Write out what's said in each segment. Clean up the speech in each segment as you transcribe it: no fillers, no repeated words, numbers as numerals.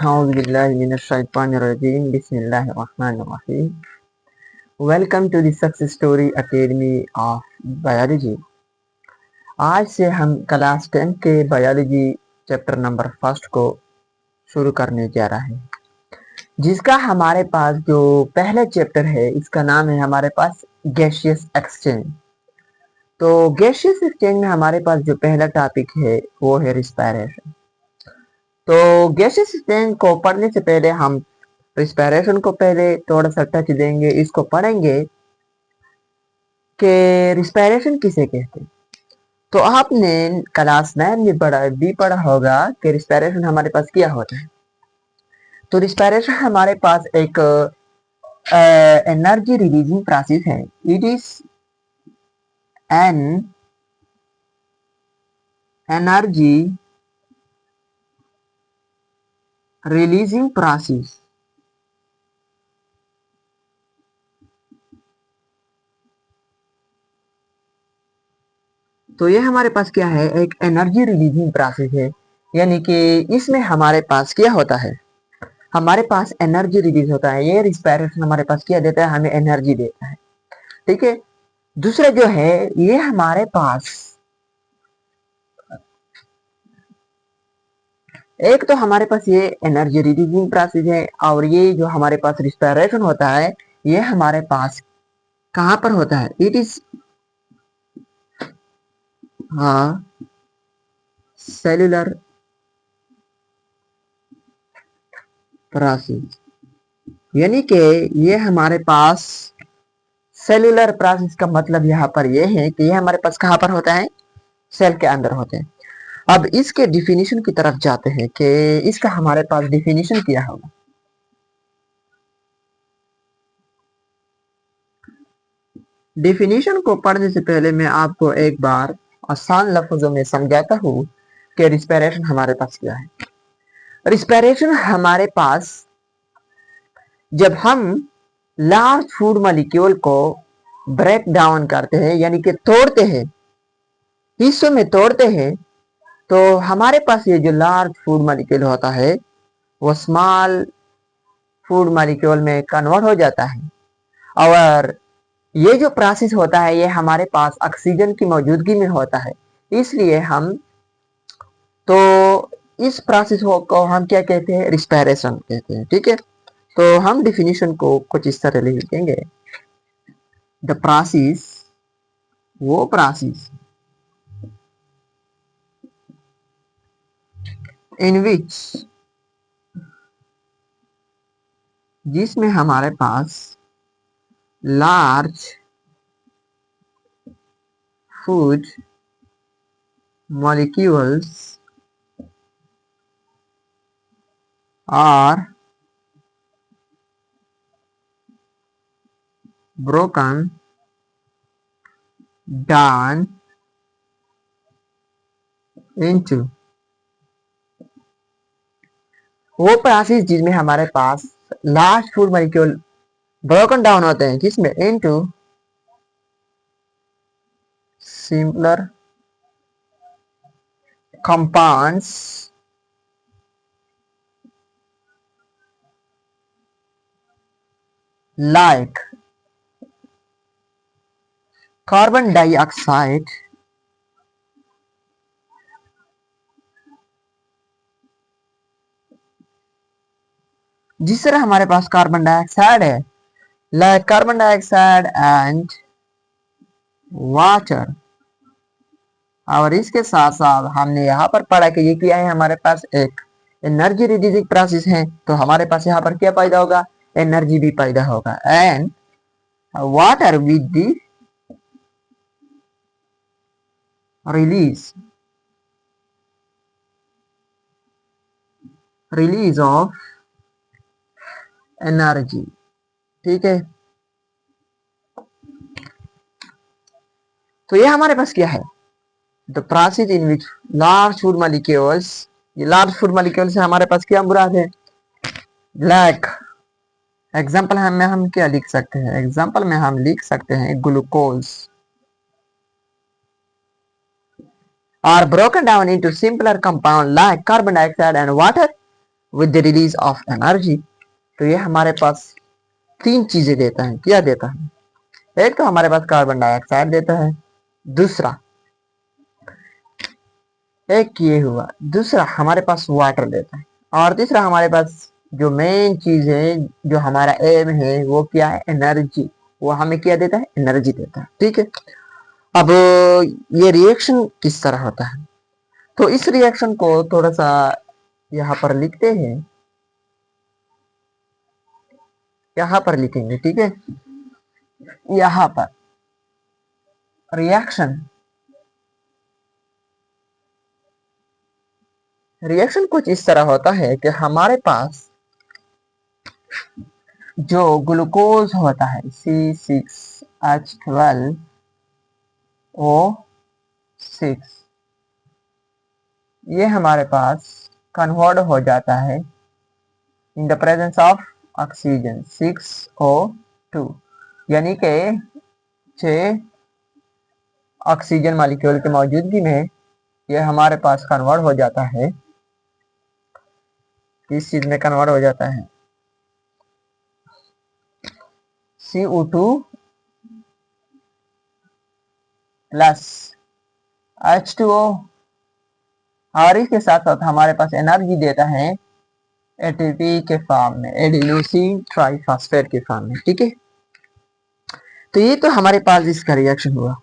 Auzubillahiminash-shaytanir-rajim. Bismillahir-rahmanir-rahim. Welcome to the Success Story Academy of Biology. आज से हम class 10 के बायोलॉजी चैप्टर नंबर फर्स्ट को शुरू करने जा रहे हैं, जिसका हमारे पास जो पहला चैप्टर है इसका नाम है हमारे पास गैसियस एक्सचेंज। तो गैसियस एक्सचेंज में हमारे पास जो पहला टॉपिक है वो है रिस्पायरेशन। तो गैसियस एक्सचेंज को पढ़ने से पहले हम रिस्पायरेशन को पहले थोड़ा सा टच देंगे, इसको पढ़ेंगे कि रिस्पायरेशन किसे कहते हैं। तो आपने क्लास 9 में पढ़ा होगा कि रिस्पायरेशन हमारे पास क्या होता है। तो रिस्पायरेशन हमारे पास एक एनर्जी रिलीजिंग प्रोसेस है। It is an energy releasing process. तो ये हमारे पास क्या है, एक एनर्जी रिलीजिंग प्रोसेस है, यानी कि इसमें हमारे पास क्या होता है, हमारे पास एनर्जी रिलीज होता है। ये रिस्पायरेशन हमारे पास क्या देता है, हमें एनर्जी देता है। ठीक है। दूसरा जो है ये हमारे पास एक तो हमारे पास ये एनर्जी रिलीजिंग प्रोसेस है, और ये जो हमारे पास रिस्पायरेशन होता है ये हमारे पास कहाँ पर होता है, इट इज सेलुलर प्रोसेस, यानी कि ये हमारे पास सेलुलर प्रोसेस का मतलब यहाँ पर ये है कि ये हमारे पास कहाँ पर होता है, सेल के अंदर होते हैं। अब इसके डिफिनीशन की तरफ जाते हैं कि इसका हमारे पास डिफिनीशन क्या होगा। डिफिनीशन को पढ़ने से पहले मैं आपको एक बार आसान लफ्जों में समझाता हूँ कि रिस्पायरेशन हमारे पास क्या है। रिस्पायरेशन हमारे पास जब हम लार्ज फूड मॉलिक्यूल को ब्रेक डाउन करते हैं, यानी कि तोड़ते हैं, हिस्सों में तोड़ते हैं, तो हमारे पास ये जो लार्ज फूड मॉलिक्यूल होता है वो स्मॉल फूड मॉलिक्यूल में कन्वर्ट हो जाता है। और ये जो प्रोसेस होता है ये हमारे पास ऑक्सीजन की मौजूदगी में होता है, इसलिए हम तो इस प्रोसेस को हम क्या कहते हैं, रिस्पायरेशन कहते हैं। ठीक है। तो हम डिफिनीशन को कुछ इस तरह लिखेंगे, द प्रोसेस, वो प्रोसेस इन विच, जिसमें हमारे पास large food molecules are broken down into, वो प्रोसेस जिसमें हमारे पास large food molecule broken down होते हैं, किसमें, into simpler compounds like carbon dioxide, जिस तरह हमारे पास कार्बन डाइऑक्साइड है, like carbon dioxide and water. और इसके साथ साथ हमने यहाँ पर पढ़ा कि ये क्या है, हमारे पास एक एनर्जी रिलीजिंग प्रोसेस है, तो हमारे पास यहाँ पर क्या पैदा होगा, एनर्जी भी पैदा होगा। And water with the release of energy. ठीक है। तो ये हमारे पास क्या है, the process in which large food molecules, ये लार्ज फूड मॉलिक्यूल से हमारे पास क्या मुराद है, लाइक एग्जाम्पल में हम क्या लिख सकते हैं, एग्जाम्पल में हम लिख सकते हैं glucose. are broken down into simpler compound like carbon dioxide and water with the release of energy। तो ये हमारे पास तीन चीजें देता है। क्या देता है? एक तो हमारे पास कार्बन डाइऑक्साइड देता है, दूसरा एक ये हुआ, दूसरा हमारे पास वाटर देता है, और तीसरा हमारे पास जो मेन चीज है, जो हमारा एम है, वो क्या है? एनर्जी। वो हमें क्या देता है? एनर्जी देता है। ठीक है। अब ये रिएक्शन किस तरह होता है, तो इस रिएक्शन को थोड़ा सा यहाँ पर लिखते हैं, यहाँ पर लिखेंगे। ठीक है। यहाँ पर रिएक्शन कुछ इस तरह होता है कि हमारे पास जो ग्लूकोज होता है C6H12O6, ये हमारे पास कन्वर्ट हो जाता है in the presence of oxygen 6O2, यानी कि 6 ऑक्सीजन मॉलिक्यूल की मौजूदगी में ये हमारे पास कन्वर्ट हो जाता है। किस चीज में कन्वर्ट हो जाता है? CO2 प्लस H2O, और इसके साथ साथ हमारे पास एनर्जी देता है एटीपी के फॉर्म में, एडिनोसिन ट्राइफॉस्फेट के फॉर्म में। ठीक है। तो ये तो हमारे पास इसका रिएक्शन हुआ।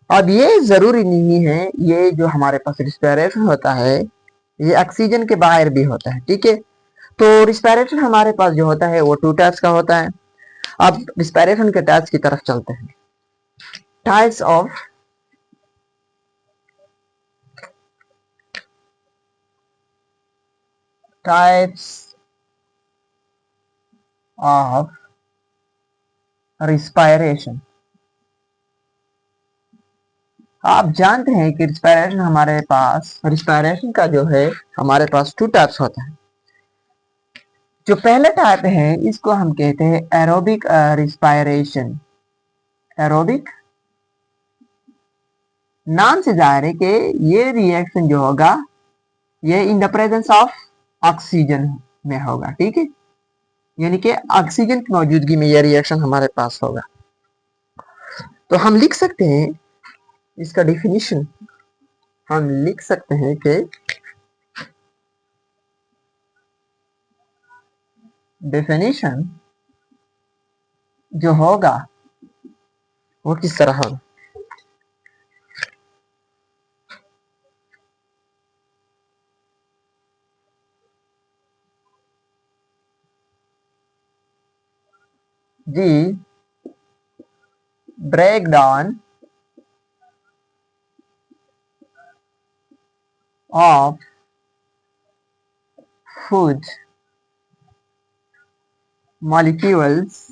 अब ये जरूरी नहीं है, ये जो हमारे पास रिस्पिरेशन होता है ये ऑक्सीजन के बाहर भी होता है। ठीक है। तो रिस्पिरेशन हमारे पास जो होता है वो 2 टाइप्स का होता है। अब रिस्पिरेशन के टाइप्स की तरफ चलते हैं। Types of respiration. आप जानते हैं कि रिस्पायरेशन का जो है हमारे पास 2 टाइप्स होता है। जो पहला टाइप है इसको हम कहते हैं एरोबिक रिस्पायरेशन। एरोबिक नाम से जाहिर है कि ये रिएक्शन जो होगा ये in the presence of oxygen में होगा। ठीक है। यानी कि ऑक्सीजन की मौजूदगी में यह रिएक्शन हमारे पास होगा। तो हम लिख सकते हैं इसका डेफिनेशन, हम लिख सकते हैं कि डेफिनेशन जो होगा वो किस तरह होगा? the breakdown of food molecules,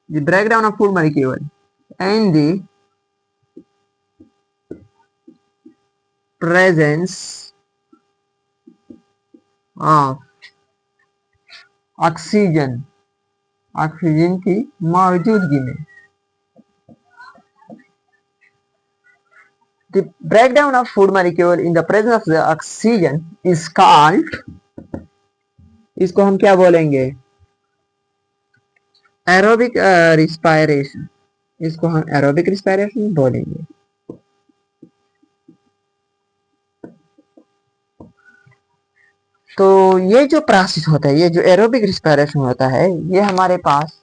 the breakdown of food molecule and the presence of oxygen, oxygen की मौजूदगी में। The breakdown of food molecule in the presence of the oxygen is called, इसको हम क्या बोलेंगे? Aerobic respiration. इसको हम aerobic respiration बोलेंगे। तो ये जो प्रोसेस होता है, ये जो एरोबिक रिस्पायरेशन होता है, ये हमारे पास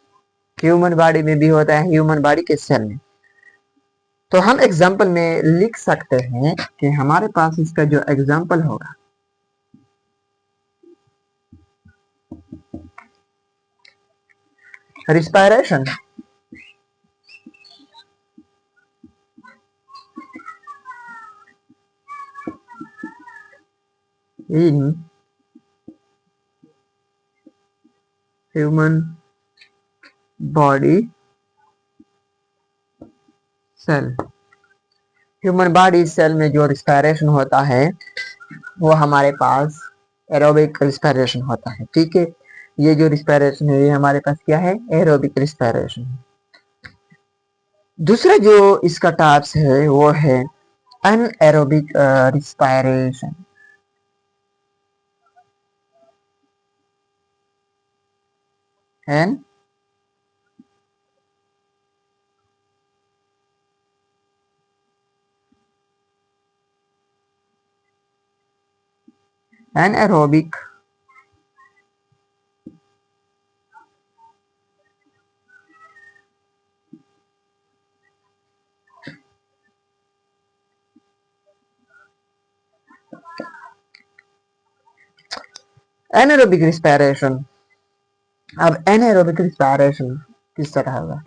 ह्यूमन बॉडी में भी होता है, ह्यूमन बॉडी के सेल में। तो हम एग्जाम्पल में लिख सकते हैं कि हमारे पास इसका जो एग्जाम्पल होगा, respiration in human body cell. Human body cell में जो रिस्पायरेशन होता है वो हमारे पास एरोबिक रिस्पायरेशन होता है। ठीक है। ये जो रिस्पायरेशन है ये हमारे पास क्या है? Aerobic respiration. दूसरा जो इसका टाइप्स है वो है anaerobic respiration. An anaerobic anaerobic respiration. अब एनएरोबिक रिस्पायरेशन किस तरह होगा?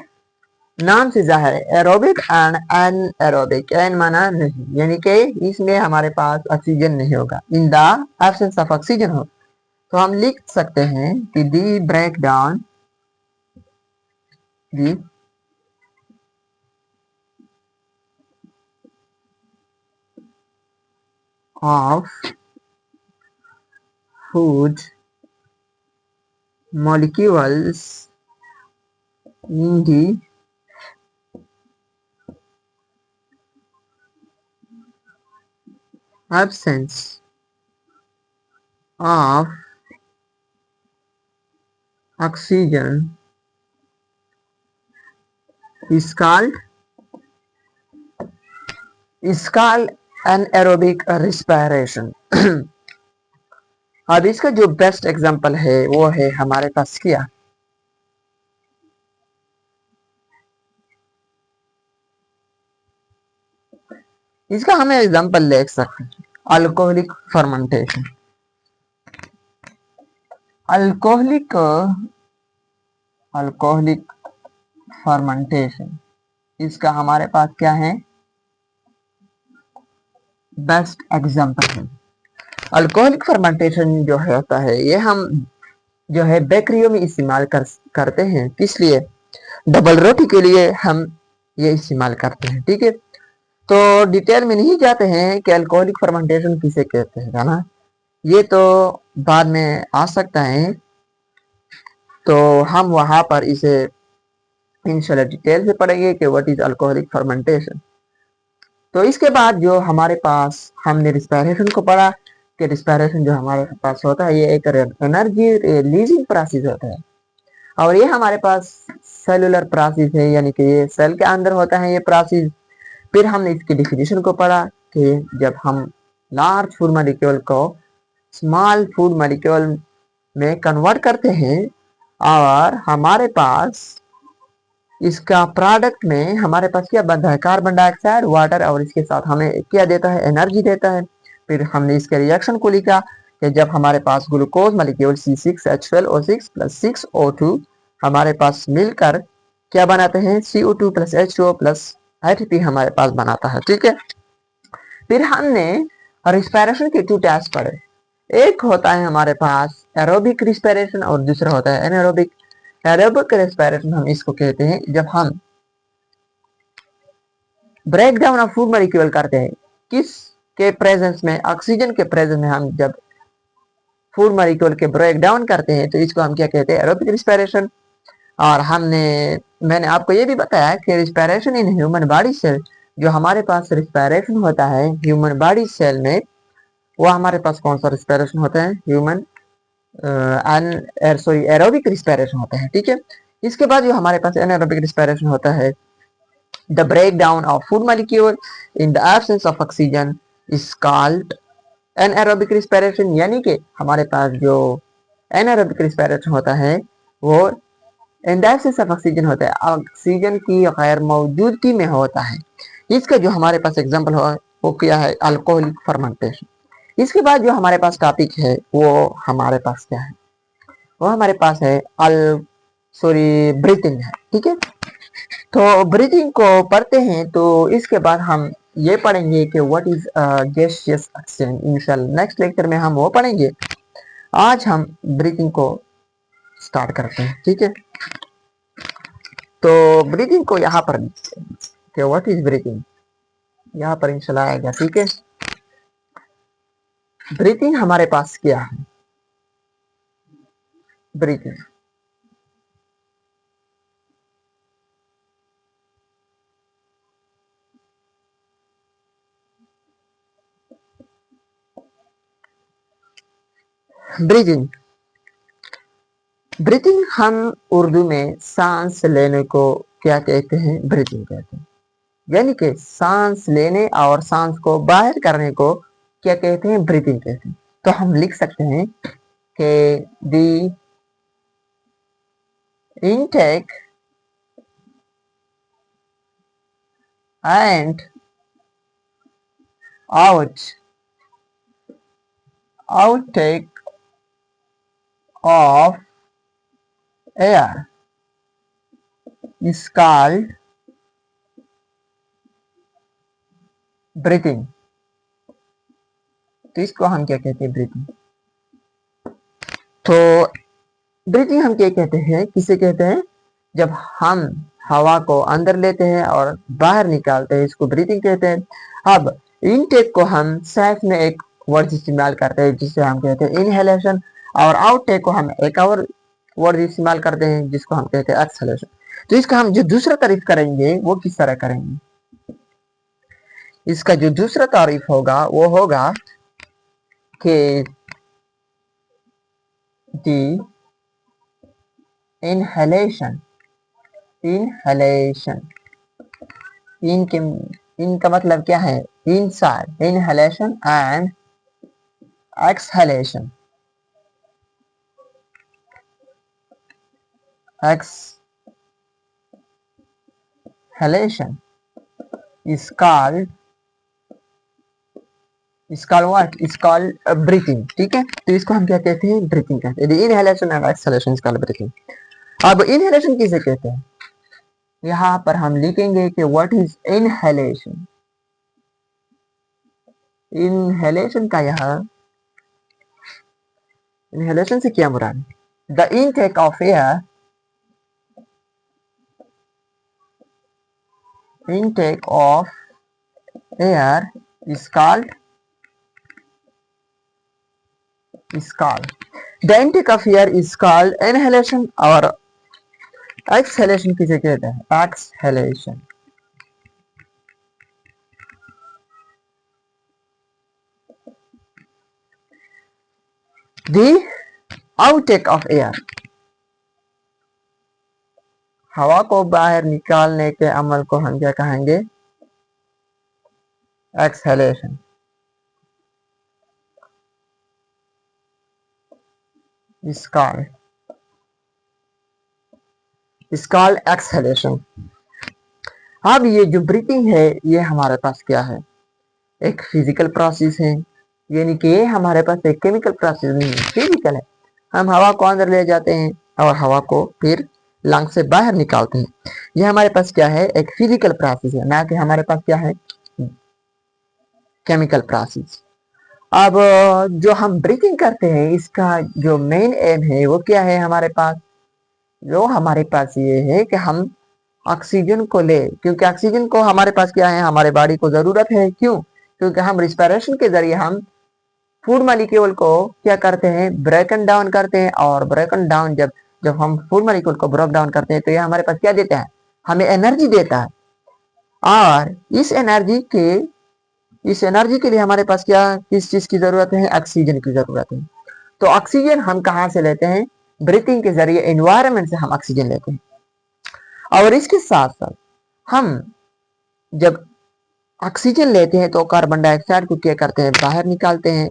नाम से जाहिर है, एरोबिक एंड अनएरोबिक। एन माना नहीं, यानी कि इसमें हमारे पास ऑक्सीजन नहीं होगा, in the absence of oxygen हो। तो हम लिख सकते हैं कि the break down, the of food molecules in the absence of oxygen is called anaerobic respiration। अब इसका जो बेस्ट एग्जांपल है वो है हमारे पास क्या, इसका हमें एग्जांपल ले सकते हैं alcoholic fermentation. Alcoholic alcoholic fermentation, इसका हमारे पास क्या है, बेस्ट एग्जांपल है। अल्कोहलिक फर्मेंटेशन जो है होता है, ये हम जो है बेकरियों में इस्तेमाल करते हैं, किस लिए? डबल रोटी के लिए हम ये इस्तेमाल करते हैं, ठीक है। तो डिटेल में नहीं जाते हैं कि अल्कोहलिक फर्मेंटेशन किसे कहते हैं, ना ये तो बाद में आ सकता है, तो हम वहां पर इसे इंशाल्लाह डिटेल से पढ़ेंगे कि व्हाट इज अल्कोहलिक फर्मेंटेशन। तो इसके बाद जो हमारे पास हमने रिस्पायरेशन को पढ़ा कि रिस्पायरेशन जो हमारे पास होता है, ये एक एनर्जी रिलीजिंग प्रोसेस होता है, और ये हमारे पास सेलुलर प्रोसेस है, यानी कि ये सेल के अंदर होता है ये प्रोसेस। फिर हमने इसकी डिफिनेशन को पढ़ा कि जब हम लार्ज फूड मॉलिक्यूल को स्मॉल फूड मॉलिक्यूल में कन्वर्ट करते हैं, और हमारे पास इसका प्रोडक्ट में हमारे पास क्या बनता है, कार्बन डाइऑक्साइड, वाटर, और इसके साथ हमें क्या देता है, एनर्जी देता है। फिर हमने इसके रिएक्शन को लिखा कि जब हमारे पास glucose molecule C6H12O6 plus 6O2 हमारे पास मिलकर क्या बनाते हैं, CO2 plus H2O plus ATP हमारे पास बनाता है, ठीक है। फिर हमने रिस्पायरेशन के 2 टाइप्स पढ़े, एक होता है हमारे पास एरोबिक रिस्पायरेशन और दूसरा होता है एनारोबिक। एरोबिक रेस्पिरेशन हम इसको कहते हैं जब हम break down of food molecule करते हैं, किस के प्रेजेंस में, ऑक्सीजन के प्रेजेंस में हम जब फूड मॉलिक्यूल के ब्रेक डाउन करते हैं, तो इसको हम क्या कहते हैं, एरोबिक रिस्पिरेशन। और मैंने आपको ये भी बताया कि respiration in human body cell, जो हमारे पास रिस्पिरेशन होता है ह्यूमन बॉडी सेल में, वो हमारे पास कौन सा रिस्पिरेशन होता है, ह्यूमन एरोबिक रिस्पिरेशन होता है, ठीक है। इसके बाद जो हमारे पास एनारोबिक रिस्पिरेशन होता है, the break down of food molecule in the absence of oxygen is called anaerobic respiration. यानी कि हमारे पास जो एनारोबिक रिस्पिरेशन होता है वो इन द एब्सेंस ऑफ ऑक्सीजन होता है, ऑक्सीजन की गैर मौजूदगी में होता है। इसका जो हमारे पास एग्जाम्पल हो वो क्या है, अल्कोहलिक फर्मेंटेशन। इसके बाद जो हमारे पास टॉपिक है वो हमारे पास क्या है, वो हमारे पास है ब्रीथिंग है, ठीक है। तो ब्रीथिंग को पढ़ते हैं, तो इसके बाद हम ये पढ़ेंगे कि व्हाट इज गैसियस ऑक्सीजन। इंशाल्लाह नेक्स्ट लेक्चर में हम वो पढ़ेंगे। आज हम ब्रीथिंग को स्टार्ट करते हैं, ठीक है। तो ब्रीथिंग को यहाँ पर कि व्हाट इज ब्रीथिंग, यहाँ पर इंशाल्लाह आएगा, ठीक है। ब्रीथिंग हमारे पास क्या है, ब्रीथिंग ब्रीदिंग। ब्रीथिंग हम उर्दू में सांस लेने को क्या कहते हैं? ब्रीथिंग कहते हैं। यानी कि सांस लेने और सांस को बाहर करने को क्या कहते हैं? ब्रीथिंग कहते हैं। तो हम लिख सकते हैं कि the intake and outtake of air is called breathing। तो इसको हम क्या कहते हैं? ब्रीथिंग। तो ब्रीथिंग हम क्या कहते हैं? किसे कहते हैं? जब हम हवा को अंदर लेते हैं और बाहर निकालते हैं, इसको ब्रीथिंग कहते हैं। अब इनटेक को हम साइंस में एक वर्ड इस्तेमाल करते हैं जिसे हम कहते हैं इनहेलेशन, और आउटटेक को हम एक और वर्ड इस्तेमाल करते हैं जिसको हम कहते हैं एक्सहेलेशन। तो इसका हम जो दूसरा तारीफ करेंगे वो किस तरह करेंगे? इसका जो दूसरा तारीफ होगा वो होगा कि दी इनहेलेशन इनके इनका मतलब क्या है? Inside. Inhalation and exhalation is called what? is called breathing। ठीक है, तो इसको हम क्या कहते हैं? ब्रीथिंग कहते हैं। Inhalation and exhalation is called breathing. अब इनहेलेशन किसे कहते हैं? यहाँ पर हम लिखेंगे कि व्हाट इज इनहेलेशन। इनहेलेशन का यहाँ इनहेलेशन से क्या मुराद है? The intake of air is called the intake of air is called inhalation, और exhalation किसे कहते हैं? exhalation। the outtake of air, हवा को बाहर निकालने के अमल को हम क्या कहेंगे? exhalation। is called exhalation। अब ये जो ब्रीथिंग है ये हमारे पास क्या है? एक फिजिकल प्रोसेस है, यानी कि हमारे पास एक केमिकल प्रोसेस नहीं है, फिजिकल है। हम हवा को अंदर ले जाते हैं और हवा को फिर लंग से बाहर निकालते हैं। ये हमारे पास क्या है? एक फिजिकल प्रोसेस है, ना कि हमारे पास क्या है? Chemical process. अब जो हम ब्रीथिंग करते हैं इसका जो मेन एम है वो क्या है? हमारे पास ये है कि हम ऑक्सीजन को ले, क्योंकि ऑक्सीजन को हमारे पास क्या है? हमारे बॉडी को जरूरत है। क्यों? क्योंकि हम रिस्पिरेशन के जरिए हम फूड मॉलिक्यूल को क्या करते हैं? ब्रेकन डाउन करते हैं, और ब्रेकन डाउन जब हम फूड मॉलिक्यूल को ब्रेक डाउन करते हैं तो ये हमारे पास क्या देता है? हमें एनर्जी देता है। और इस एनर्जी के लिए हमारे पास क्या, किस चीज की जरूरत है? ऑक्सीजन की जरूरत है। तो ऑक्सीजन हम कहाँ से लेते हैं? ब्रीथिंग के जरिए एनवायरनमेंट से हम ऑक्सीजन लेते हैं। और इसके साथ साथ हम जब ऑक्सीजन लेते हैं तो कार्बन डाइऑक्साइड को क्या करते हैं? बाहर निकालते हैं।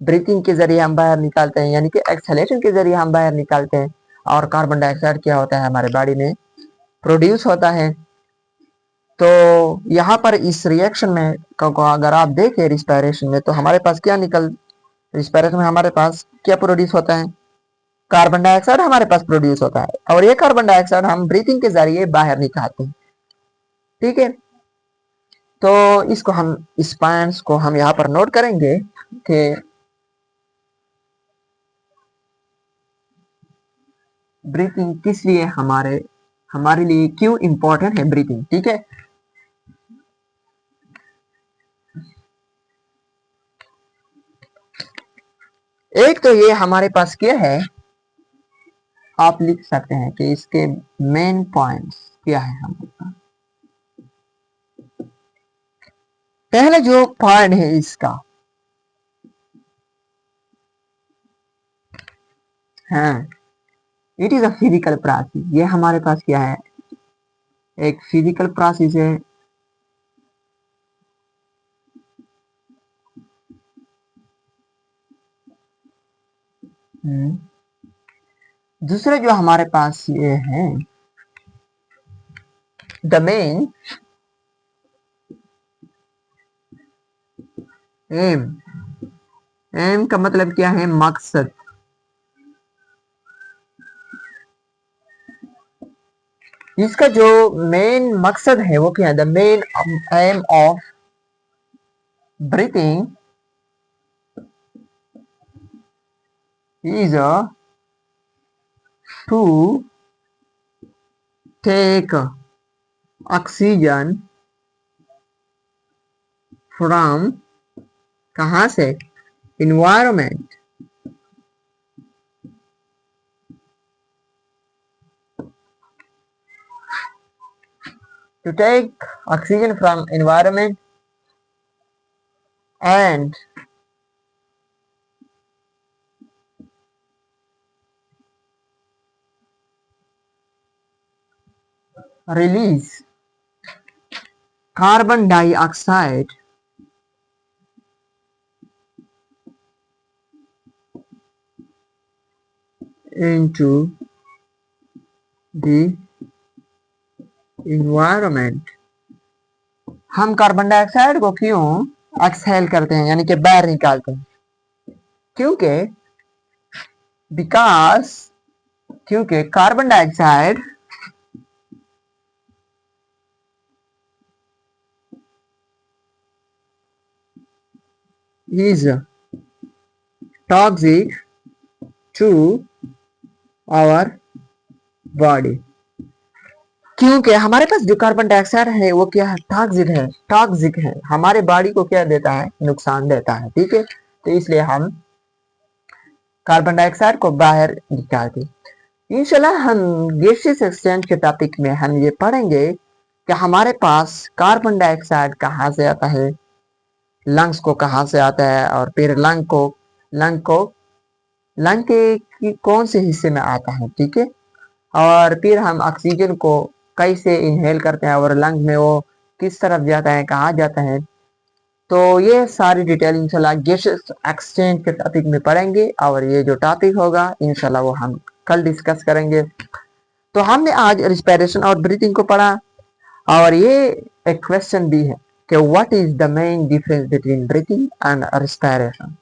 ब्रीथिंग के जरिए हम बाहर निकालते हैं, यानी कि एक्सहेलेशन के जरिए हम बाहर निकालते हैं। और कार्बन डाइऑक्साइड क्या होता है? हमारे बॉडी में प्रोड्यूस होता है। तो यहाँ पर इस रिएक्शन में अगर आप देखें रिस्पायरेशन में, तो हमारे पास क्या रिस्पायरेशन में हमारे पास क्या प्रोड्यूस होता है? कार्बन डाइऑक्साइड हमारे पास प्रोड्यूस होता है, और ये कार्बन डाइऑक्साइड हम ब्रीथिंग के जरिए बाहर निकालते हैं। ठीक है, तो इस पॉइंट्स को हम यहाँ पर नोट करेंगे कि ब्रीथिंग किस लिए हमारे लिए क्यों इंपॉर्टेंट है ब्रीथिंग। ठीक है, एक तो ये हमारे पास क्या है, आप लिख सकते हैं कि इसके मेन पॉइंट्स क्या है हमारे पास। पहला जो पॉइंट है इसका, हैं। It is a physical process, ये हमारे पास क्या है, एक फिजिकल प्रोसेस है। दूसरे जो हमारे पास ये है, द मेन एम। एम का मतलब क्या है, मकसद। इसका जो मेन मकसद है वो क्या है, the main M of breathing is to take oxygen from कहाँ से, environment, to take oxygen from environment and release carbon dioxide into the environment। हम कार्बन डाइऑक्साइड को क्यों एक्सहेल करते हैं, यानी कि बाहर निकालते हैं, क्योंकि बिकॉज क्योंकि carbon dioxide is toxic to our body। क्योंकि हमारे पास जो कार्बन डाइऑक्साइड है वो क्या है, टॉक्सिक है, हमारे बॉडी को क्या देता है, नुकसान देता है, ठीक है। तो इसलिए हम कार्बन डाइऑक्साइड को बाहर निकालते। इंशाल्लाह हम गैसेस एक्सचेंज के टॉपिक में हम ये पढ़ेंगे कि हमारे पास कार्बन डाइऑक्साइड कहाँ से आता है, लंग्स को कहाँ से आता है, और फिर लंग के कौन से हिस्से में आता है, ठीक है। और फिर हम ऑक्सीजन को कैसे इनहेल करते हैं और लंग में वो किस तरफ जाता है, कहाँ जाता है। तो ये सारी डिटेल इंशाल्लाह गैसेस एक्सचेंज के टॉपिक में पढ़ेंगे, और ये जो टॉपिक होगा इंशाल्लाह वो हम कल डिस्कस करेंगे। तो हमने आज रिस्पिरेशन और ब्रीथिंग को पढ़ा, और ये एक क्वेश्चन भी है कि what is the main difference between breathing and respiration.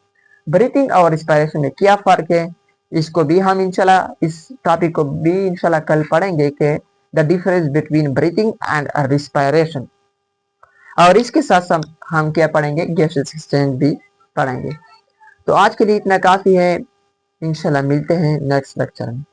Breathing और रिस्पिरेशन में क्या फर्क है, इसको भी हम इंशाल्लाह, इस टॉपिक को भी इंशाल्लाह कल पढ़ेंगे कि the difference between breathing and respiration. और इसके साथ साथ हम क्या पढ़ेंगे, गैसेस एक्सचेंज भी पढ़ेंगे। तो आज के लिए इतना काफी है, इंशाल्लाह मिलते हैं नेक्स्ट लेक्चर में।